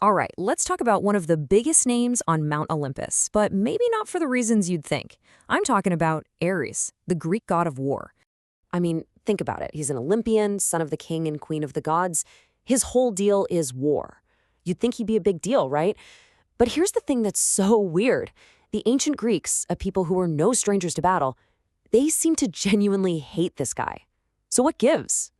All right, let's talk about one of the biggest names on Mount Olympus, but maybe not for the reasons you'd think. I'm talking about Ares, the Greek god of war. I mean, think about it. He's an Olympian, son of the king and queen of the gods. His whole deal is war. You'd think he'd be a big deal, right? But here's the thing that's so weird. The ancient Greeks, a people who were no strangers to battle, they seem to genuinely hate this guy. So what gives?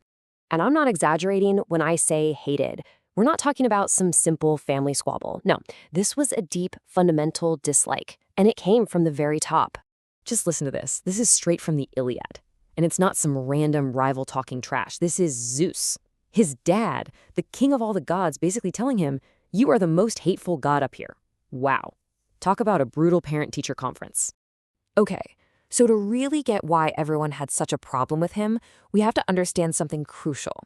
And I'm not exaggerating when I say hated. We're not talking about some simple family squabble. No, this was a deep, fundamental dislike, and it came from the very top. Just listen to this. This is straight from the Iliad. And it's not some random rival talking trash. This is Zeus, his dad, the king of all the gods, basically telling him, "You are the most hateful god up here." Wow. Talk about a brutal parent-teacher conference. Okay, so to really get why everyone had such a problem with him, we have to understand something crucial.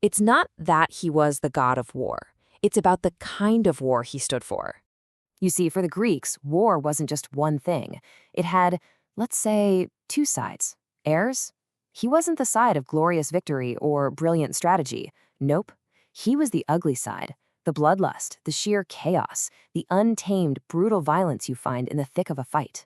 It's not that he was the god of war. It's about the kind of war he stood for. You see, for the Greeks, war wasn't just one thing. It had, let's say, two sides. Ares? He wasn't the side of glorious victory or brilliant strategy. Nope. He was the ugly side. The bloodlust, the sheer chaos, the untamed, brutal violence you find in the thick of a fight.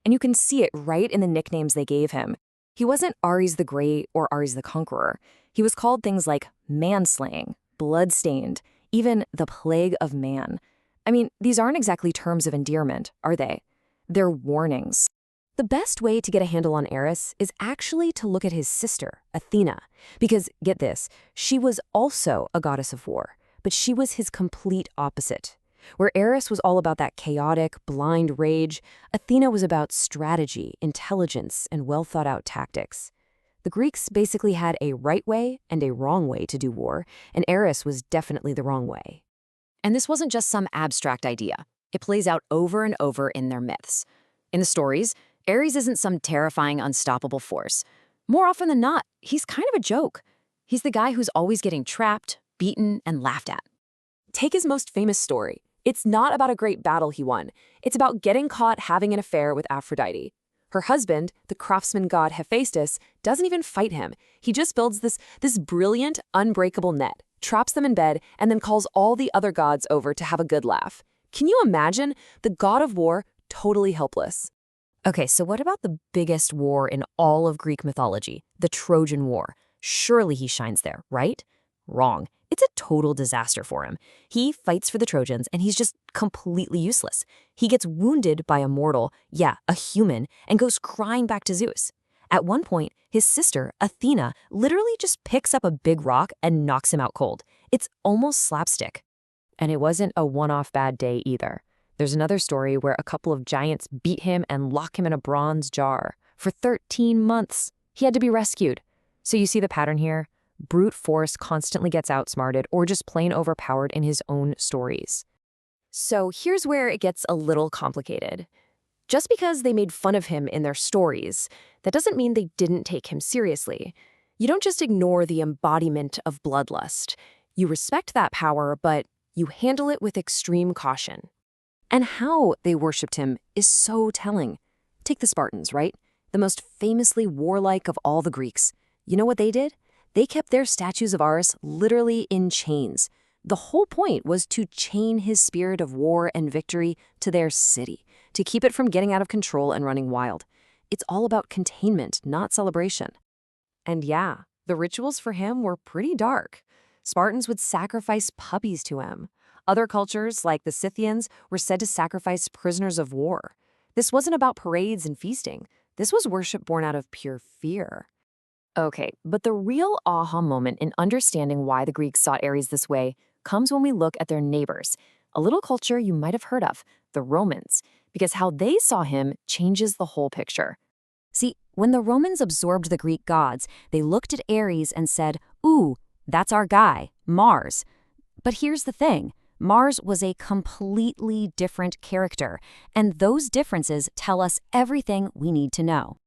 And you can see it right in the nicknames they gave him. He wasn't Ares the Great or Ares the Conqueror. He was called things like manslaying, bloodstained, even the plague of man. I mean, these aren't exactly terms of endearment, are they? They're warnings. The best way to get a handle on Ares is actually to look at his sister, Athena. Because, get this, she was also a goddess of war, but she was his complete opposite. Where Ares was all about that chaotic, blind rage, Athena was about strategy, intelligence, and well-thought-out tactics. The Greeks basically had a right way and a wrong way to do war, and Ares was definitely the wrong way. And this wasn't just some abstract idea. It plays out over and over in their myths. In the stories, Ares isn't some terrifying, unstoppable force. More often than not, he's kind of a joke. He's the guy who's always getting trapped, beaten, and laughed at. Take his most famous story. It's not about a great battle he won. It's about getting caught having an affair with Aphrodite. Her husband, the craftsman god Hephaestus, doesn't even fight him. He just builds this brilliant, unbreakable net, traps them in bed, and then calls all the other gods over to have a good laugh. Can you imagine? The god of war, totally helpless. Okay, so what about the biggest war in all of Greek mythology, the Trojan War? Surely he shines there, right? Wrong. It's a total disaster for him. He fights for the Trojans, and he's just completely useless. He gets wounded by a mortal, yeah, a human, and goes crying back to Zeus. At one point, his sister, Athena, literally just picks up a big rock and knocks him out cold. It's almost slapstick. And it wasn't a one-off bad day either. There's another story where a couple of giants beat him and lock him in a bronze jar. For 13 months, he had to be rescued. So you see the pattern here? Brute force constantly gets outsmarted or just plain overpowered in his own stories. So here's where it gets a little complicated. Just because they made fun of him in their stories, that doesn't mean they didn't take him seriously. You don't just ignore the embodiment of bloodlust. You respect that power, but you handle it with extreme caution. And how they worshipped him is so telling. Take the Spartans, right? The most famously warlike of all the Greeks. You know what they did? They kept their statues of Ares literally in chains. The whole point was to chain his spirit of war and victory to their city, to keep it from getting out of control and running wild. It's all about containment, not celebration. And yeah, the rituals for him were pretty dark. Spartans would sacrifice puppies to him. Other cultures, like the Scythians, were said to sacrifice prisoners of war. This wasn't about parades and feasting. This was worship born out of pure fear. Okay, but the real aha moment in understanding why the Greeks saw Ares this way comes when we look at their neighbors, a little culture you might have heard of, the Romans, because how they saw him changes the whole picture. See, when the Romans absorbed the Greek gods, they looked at Ares and said, "Ooh, that's our guy, Mars." But here's the thing. Mars was a completely different character, and those differences tell us everything we need to know.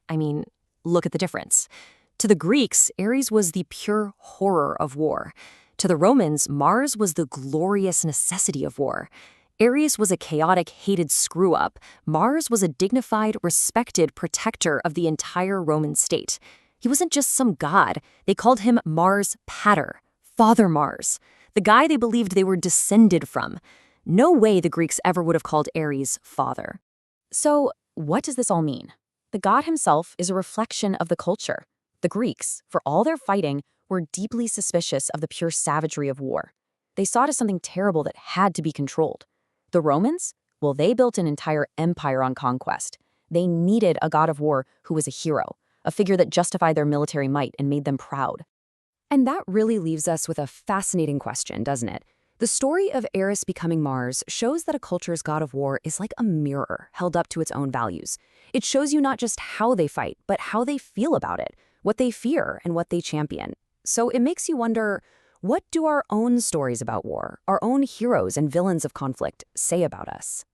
I mean, look at the difference. To the Greeks, Ares was the pure horror of war. To the Romans, Mars was the glorious necessity of war. Ares was a chaotic, hated screw-up. Mars was a dignified, respected protector of the entire Roman state. He wasn't just some god. They called him Mars Pater, Father Mars. the guy they believed they were descended from. No way the Greeks ever would have called Ares father. So, what does this all mean? The god himself is a reflection of the culture. The Greeks, for all their fighting, were deeply suspicious of the pure savagery of war. They saw it as something terrible that had to be controlled. The Romans? Well, they built an entire empire on conquest. They needed a god of war who was a hero, a figure that justified their military might and made them proud. And that really leaves us with a fascinating question, doesn't it? The story of Eris becoming Mars shows that a culture's god of war is like a mirror held up to its own values. It shows you not just how they fight, but how they feel about it, what they fear, and what they champion. So it makes you wonder, what do our own stories about war, our own heroes and villains of conflict, say about us?